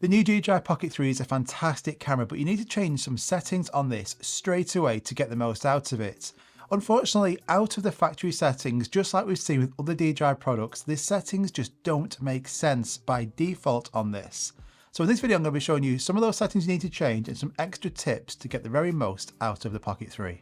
The new DJI Pocket 3 is a fantastic camera, but you need to change some settings on this straight away to get the most out of it. Unfortunately, out of the factory settings, just like we've seen with other DJI products, the settings just don't make sense by default on this. So in this video, I'm going to be showing you some of those settings you need to change and some extra tips to get the very most out of the Pocket 3.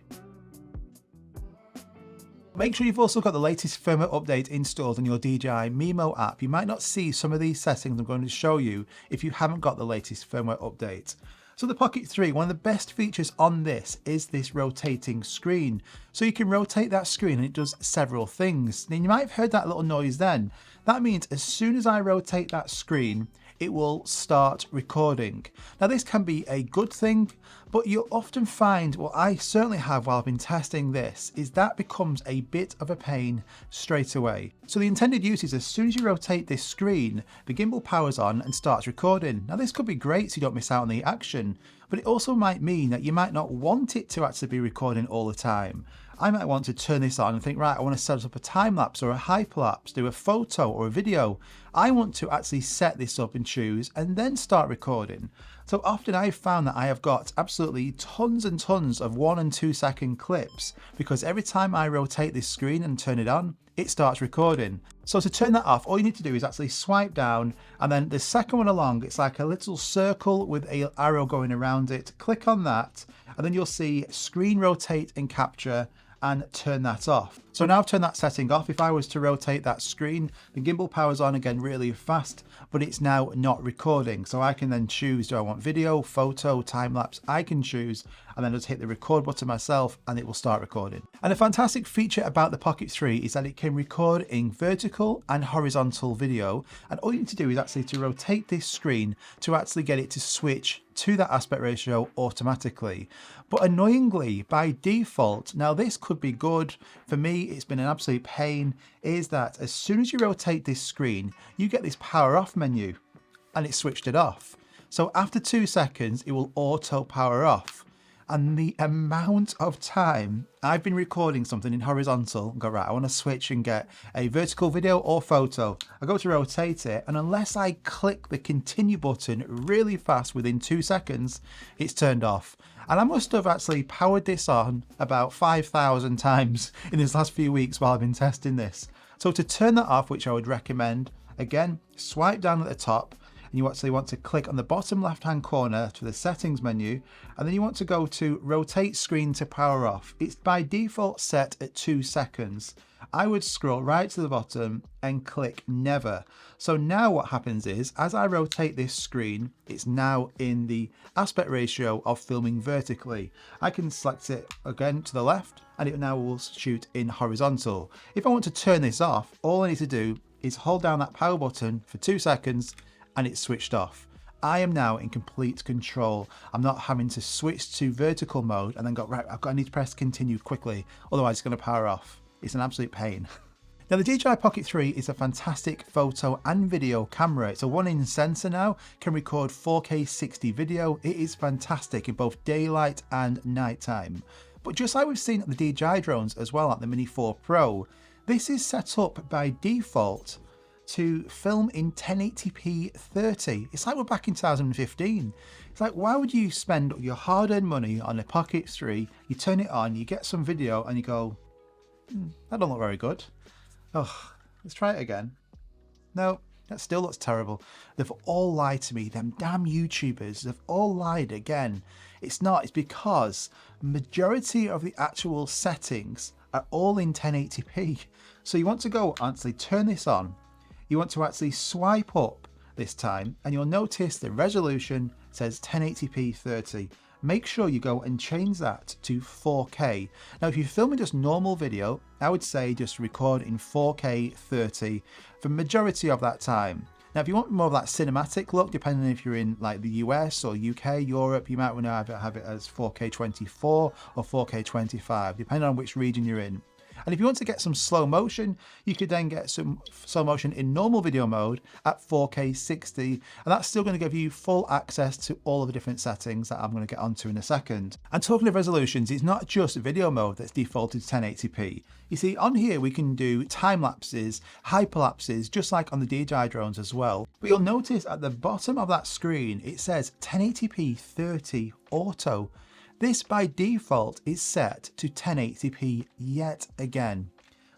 Make sure you've also got the latest firmware update installed on your DJI Mimo app. You might not see some of these settings I'm going to show you if you haven't got the latest firmware update. So the Pocket 3, one of the best features on this is this rotating screen. So you can rotate that screen and it does several things. Now you might have heard that little noise then. That means as soon as I rotate that screen, it will start recording. Now this can be a good thing, but you'll often find, what I certainly have while I've been testing this, is that becomes a bit of a pain straight away. So the intended use is as soon as you rotate this screen, the gimbal powers on and starts recording. Now this could be great so you don't miss out on the action, but it also might mean that you might not want it to actually be recording all the time. I might want to turn this on and think, right, I want to set up a time lapse or a hyperlapse, do a photo or a video. I want to actually set this up and choose and then start recording. So often I've found that I have got absolutely tons and tons of 1 and 2 second clips because every time I rotate this screen and turn it on, it starts recording. So to turn that off, all you need to do is actually swipe down, and then the second one along, it's like a little circle with an arrow going around it. Click on that, and then you'll see screen rotate and capture, and turn that off. So now I've turned that setting off. If I was to rotate that screen, the gimbal powers on again really fast, but it's now not recording. So I can then choose, do I want video, photo, time lapse? I can choose, and then just hit the record button myself and it will start recording. And a fantastic feature about the Pocket 3 is that it can record in vertical and horizontal video. And all you need to do is actually to rotate this screen to actually get it to switch to that aspect ratio automatically. But annoyingly, by default, now this could be good, for me it's been an absolute pain, is that as soon as you rotate this screen, you get this power off menu and it switched it off. So after 2 seconds, it will auto power off. And the amount of time I've been recording something in horizontal and go, right, I want to switch and get a vertical video or photo. I go to rotate it, and unless I click the continue button really fast within 2 seconds, it's turned off. And I must have actually powered this on about 5,000 times in these last few weeks while I've been testing this. So to turn that off, which I would recommend, again, swipe down at the top, and you actually want to click on the bottom left hand corner to the settings menu, and then you want to go to rotate screen to power off. It's by default set at 2 seconds. I would scroll right to the bottom and click never. So now what happens is, as I rotate this screen, it's now in the aspect ratio of filming vertically. I can select it again to the left and it now will shoot in horizontal. If I want to turn this off, all I need to do is hold down that power button for 2 seconds and it's switched off. I am now in complete control. I'm not having to switch to vertical mode and then go, right, I need to press continue quickly, otherwise it's going to power off. It's an absolute pain. Now the DJI Pocket 3 is a fantastic photo and video camera. It's a 1-inch sensor now, can record 4K 60 video. It is fantastic in both daylight and nighttime. But just like we've seen at the DJI drones as well, at the Mini 4 Pro, this is set up by default to film in 1080p 30. It's like we're back in 2015. It's like, why would you spend your hard-earned money on a Pocket 3, you turn it on, you get some video and you go, that don't look very good. Oh, let's try it again. No, that still looks terrible. They've all lied to me, them damn YouTubers, they've all lied again. It's not, it's because majority of the actual settings are all in 1080p. So you want to go actually turn this on, you want to actually swipe up this time, and you'll notice the resolution says 1080p 30. Make sure you go and change that to 4K. Now, if you're filming just normal video, I would say just record in 4K 30 for majority of that time. Now, if you want more of that cinematic look, depending on if you're in like the US or UK, Europe, you might want to either have it as 4K 24 or 4K 25, depending on which region you're in. And if you want to get some slow motion, you could then get some slow motion in normal video mode at 4K 60, and that's still going to give you full access to all of the different settings that I'm going to get onto in a second. And talking of resolutions, it's not just video mode that's defaulted to 1080p. You see, on here we can do time lapses, hyperlapses, just like on the DJI drones as well. But you'll notice at the bottom of that screen, it says 1080p 30 auto. This by default is set to 1080p yet again.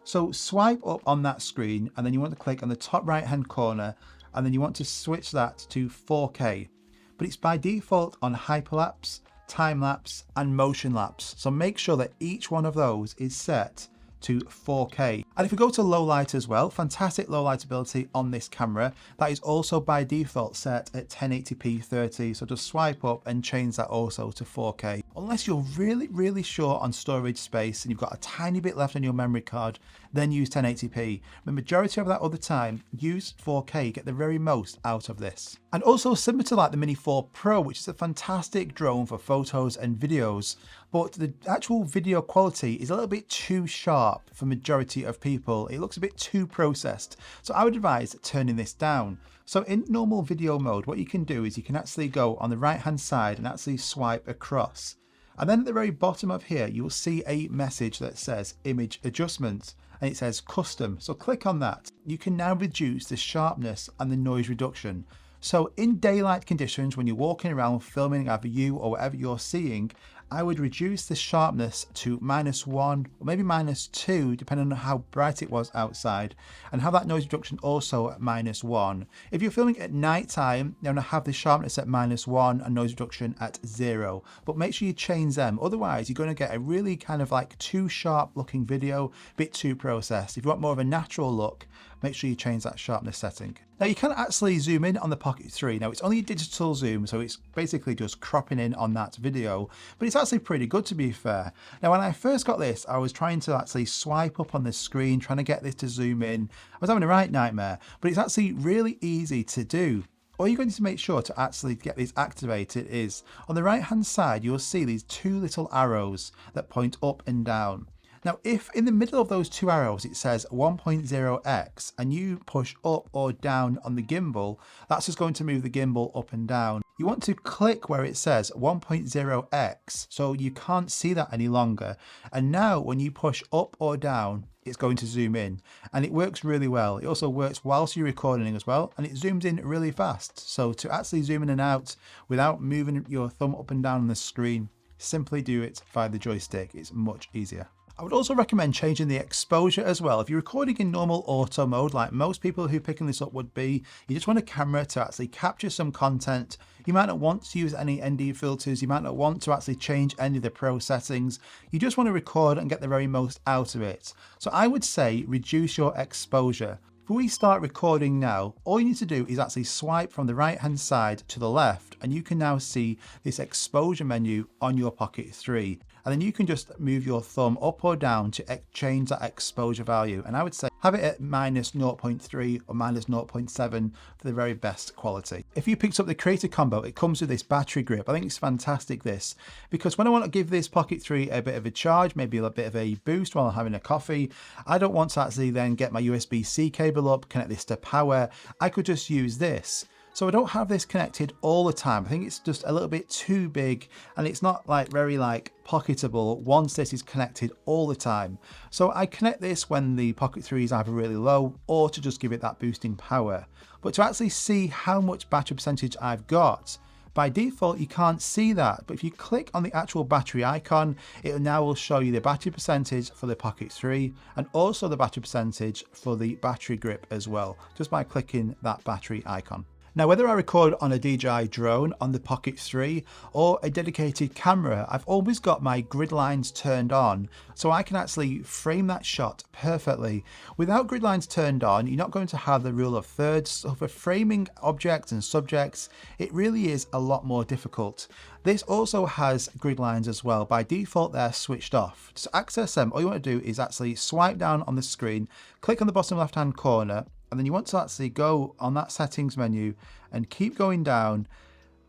So swipe up on that screen and then you want to click on the top right hand corner and then you want to switch that to 4K. But it's by default on hyperlapse, time lapse and motion lapse. So make sure that each one of those is set to 4K. And if we go to low light as well, fantastic low light ability on this camera. That is also by default set at 1080p 30. So just swipe up and change that also to 4K. Unless you're really short on storage space and you've got a tiny bit left on your memory card, then use 1080p. The majority of that other time, use 4K, get the very most out of this. And also similar to like the Mini 4 Pro, which is a fantastic drone for photos and videos, but the actual video quality is a little bit too sharp for majority of people. It looks a bit too processed. So I would advise turning this down. So in normal video mode, what you can do is you can actually go on the right hand side and actually swipe across. And then at the very bottom of here, you will see a message that says image adjustment and it says custom. So click on that. You can now reduce the sharpness and the noise reduction. So in daylight conditions, when you're walking around filming either you or whatever you're seeing, I would reduce the sharpness to -1 or maybe -2, depending on how bright it was outside, and have that noise reduction also at -1. If you're filming at night time, you're going to have the sharpness at -1 and noise reduction at 0. But make sure you change them. Otherwise, you're going to get a really kind of like too sharp looking video, a bit too processed. If you want more of a natural look, make sure you change that sharpness setting. Now you can actually zoom in on the Pocket 3. Now it's only a digital zoom, so it's basically just cropping in on that video, but it's actually pretty good to be fair. Now when I first got this, I was trying to actually swipe up on the screen, trying to get this to zoom in. I was having a right nightmare, but it's actually really easy to do. All you're going to make sure to actually get this activated is on the right hand side, you'll see these two little arrows that point up and down. Now, if in the middle of those two arrows it says 1.0x and you push up or down on the gimbal, that's just going to move the gimbal up and down. You want to click where it says 1.0x so you can't see that any longer. And now when you push up or down, it's going to zoom in, and it works really well. It also works whilst you're recording as well, and it zooms in really fast. So to actually zoom in and out without moving your thumb up and down on the screen, simply do it via the joystick. It's much easier. I would also recommend changing the exposure as well. If you're recording in normal auto mode, like most people who are picking this up would be, you just want a camera to actually capture some content. You might not want to use any ND filters. You might not want to actually change any of the pro settings. You just want to record and get the very most out of it. So I would say reduce your exposure. If we start recording now, all you need to do is actually swipe from the right hand side to the left, and you can now see this exposure menu on your Pocket 3. And then you can just move your thumb up or down to change that exposure value. And I would say have it at -0.3 or -0.7 for the very best quality. If you picked up the Creator Combo, it comes with this battery grip. I think it's fantastic this, because when I want to give this Pocket 3 a bit of a charge, maybe a bit of a boost while I'm having a coffee, I don't want to actually then get my USB-C cable up, connect this to power. I could just use this. So I don't have this connected all the time. I think it's just a little bit too big, and it's not like very like pocketable once this is connected all the time. So I connect this when the Pocket 3 is either really low or to just give it that boosting power. But to actually see how much battery percentage I've got, by default you can't see that, but if you click on the actual battery icon, it now will show you the battery percentage for the Pocket 3 and also the battery percentage for the battery grip as well, just by clicking that battery icon. Now, whether I record on a DJI drone, on the Pocket 3 or a dedicated camera, I've always got my grid lines turned on so I can actually frame that shot perfectly. Without grid lines turned on, you're not going to have the rule of thirds. So for framing objects and subjects, it really is a lot more difficult. This also has grid lines as well. By default, they're switched off. To access them, all you want to do is actually swipe down on the screen, click on the bottom left-hand corner, and then you want to actually go on that settings menu and keep going down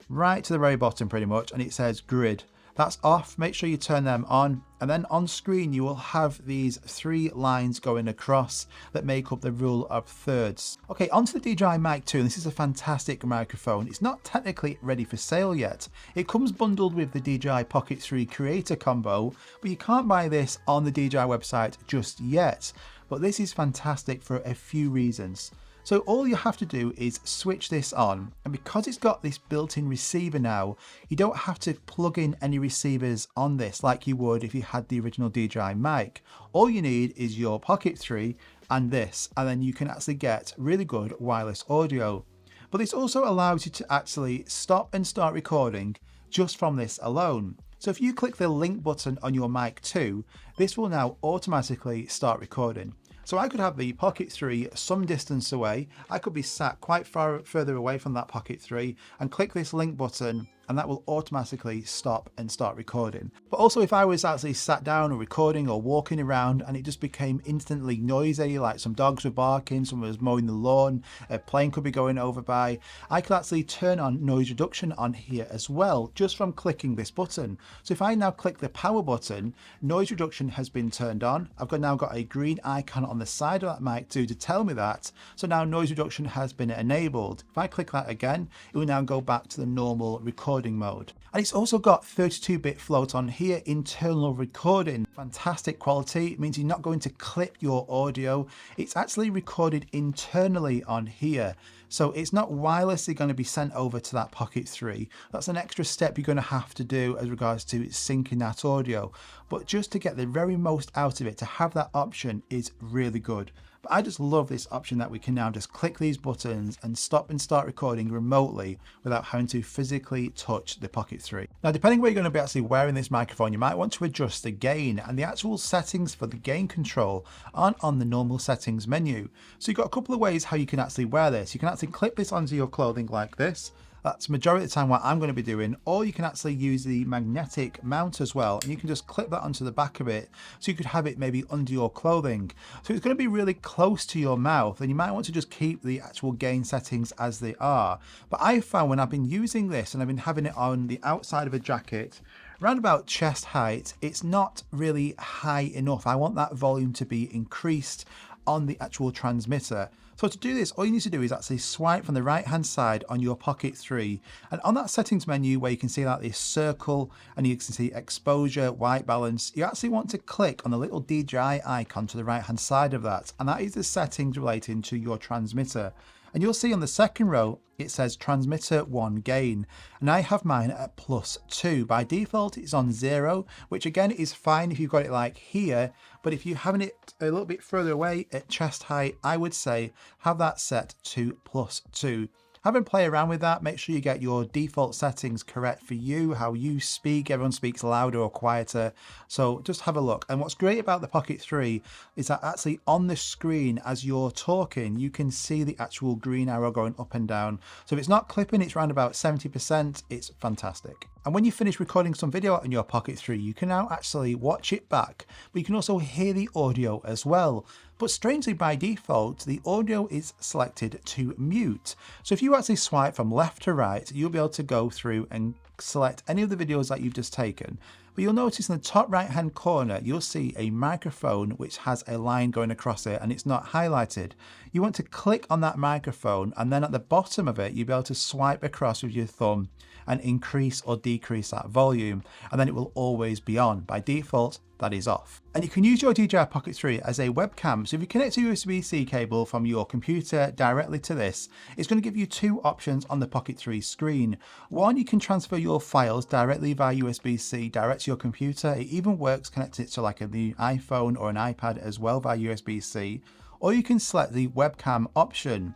right to the very bottom pretty much, and it says grid. That's off. Make sure you turn them on, and then on screen you will have these 3 lines going across that make up the rule of thirds. Okay, onto the DJI Mic 2. This is a fantastic microphone. It's not technically ready for sale yet. It comes bundled with the DJI Pocket 3 Creator Combo, but you can't buy this on the DJI website just yet. But this is fantastic for a few reasons. So all you have to do is switch this on, and because it's got this built-in receiver now, you don't have to plug in any receivers on this like you would if you had the original DJI Mic. All you need is your Pocket 3 and this, and then you can actually get really good wireless audio. But this also allows you to actually stop and start recording just from this alone. So if you click the link button on your Mic 2, this will now automatically start recording. So I could have the Pocket 3 some distance away. I could be sat quite far further away from that Pocket 3 and click this link button, and that will automatically stop and start recording. But also if I was actually sat down or recording or walking around and it just became instantly noisy, like some dogs were barking, someone was mowing the lawn, a plane could be going over by, I could actually turn on noise reduction on here as well, just from clicking this button. So if I now click the power button, noise reduction has been turned on. I've now got a green icon on the side of that Mic 2 to tell me that. So now noise reduction has been enabled. If I click that again, it will now go back to the normal recording mode. And it's also got 32-bit float on here, internal recording. Fantastic quality. It means you're not going to clip your audio. It's actually recorded internally on here. So it's not wirelessly going to be sent over to that Pocket 3. That's an extra step you're going to have to do as regards to syncing that audio. But just to get the very most out of it, to have that option is really good. But I just love this option that we can now just click these buttons and stop and start recording remotely without having to physically touch the Pocket 3. Now, depending where you're going to be actually wearing this microphone, you might want to adjust the gain, and the actual settings for the gain control aren't on the normal settings menu. So you've got a couple of ways how you can actually wear this. You can actually clip this onto your clothing like this. That's majority of the time what I'm going to be doing, or you can actually use the magnetic mount as well, and you can just clip that onto the back of it, so you could have it maybe under your clothing. So it's going to be really close to your mouth, and you might want to just keep the actual gain settings as they are. But I found when I've been using this and I've been having it on the outside of a jacket, around about chest height, it's not really high enough. I want that volume to be increased on the actual transmitter. So to do this, all you need to do is actually swipe from the right hand side on your Pocket 3, and on that settings menu where you can see like this circle and you can see exposure, white balance, you actually want to click on the little DJI icon to the right hand side of that, and that is the settings relating to your transmitter. And you'll see on the second row it says transmitter 1 gain, and I have mine at +2. By default it's on 0, which again is fine if you've got it like here, but if you're having it a little bit further away at chest height, I would say have that set to +2. Have a play around with that. Make sure you get your default settings correct for you, how you speak. Everyone speaks louder or quieter. So just have a look. And what's great about the Pocket 3 is that actually on the screen as you're talking, you can see the actual green arrow going up and down. So if it's not clipping, it's around about 70%. It's fantastic. And when you finish recording some video on your Pocket 3, you can now actually watch it back, but you can also hear the audio as well. But strangely, by default, the audio is selected to mute. So if you actually swipe from left to right, you'll be able to go through and select any of the videos that you've just taken. But you'll notice in the top right hand corner, you'll see a microphone which has a line going across it and it's not highlighted. You want to click on that microphone, and then at the bottom of it, you'll be able to swipe across with your thumb and increase or decrease that volume, and then it will always be on. By default, that is off. And you can use your DJI Pocket 3 as a webcam. So if you connect a USB-C cable from your computer directly to this, it's going to give you 2 options on the Pocket 3 screen. One, you can transfer your files directly via USB-C direct to your computer. It even works connected to like the iPhone or an iPad as well via USB-C. Or you can select the webcam option.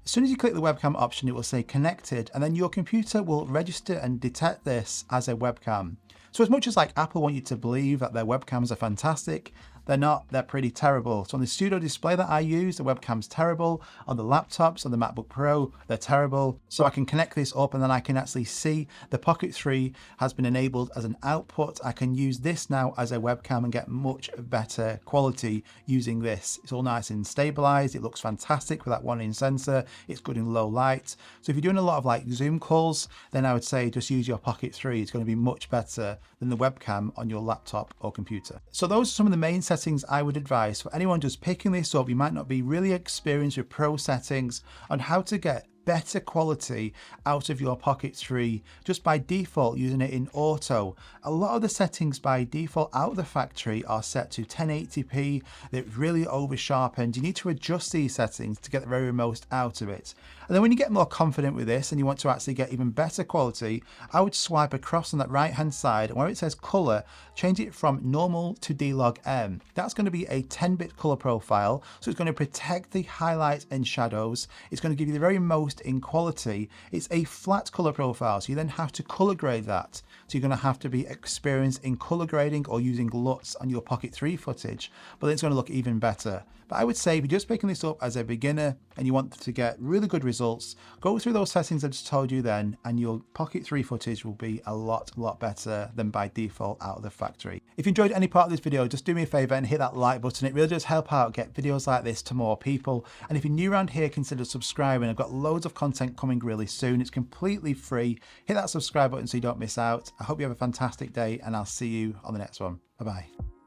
As soon as you click the webcam option, it will say connected, and then your computer will register and detect this as a webcam. So as much as like Apple want you to believe that their webcams are fantastic, They're not, they're pretty terrible. So on the studio display that I use, the webcam's terrible. On the laptops, on the MacBook Pro, they're terrible. So I can connect this up and then I can actually see the Pocket 3 has been enabled as an output. I can use this now as a webcam and get much better quality using this. It's all nice and stabilized. It looks fantastic with that 1-inch sensor. It's good in low light. So if you're doing a lot of like Zoom calls, then I would say just use your Pocket 3. It's going to be much better than the webcam on your laptop or computer. So those are some of the main settings I would advise for anyone just picking this up. You might not be really experienced with pro settings on how to get better quality out of your Pocket 3 just by default using it in auto. A lot of the settings by default out of the factory are set to 1080p. They're really over sharpened. You need to adjust these settings to get the very most out of it. And then when you get more confident with this and you want to actually get even better quality, I would swipe across on that right hand side and where it says color, change it from normal to D-Log M. That's going to be a 10-bit color profile, so it's going to protect the highlights and shadows. It's going to give you the very most in quality. It's a flat color profile, so you then have to color grade that. So you're going to have to be experienced in color grading or using LUTs on your Pocket 3 footage, but then it's going to look even better. But I would say if you're just picking this up as a beginner and you want to get really good results, go through those settings I just told you then, and your Pocket 3 footage will be a lot better than by default out of the factory. If you enjoyed any part of this video, just do me a favor and hit that like button. It really does help out get videos like this to more people. And if you're new around here, consider subscribing. I've got loads of content coming really soon. It's completely free. Hit that subscribe button so you don't miss out. I hope you have a fantastic day and I'll see you on the next one. Bye-bye.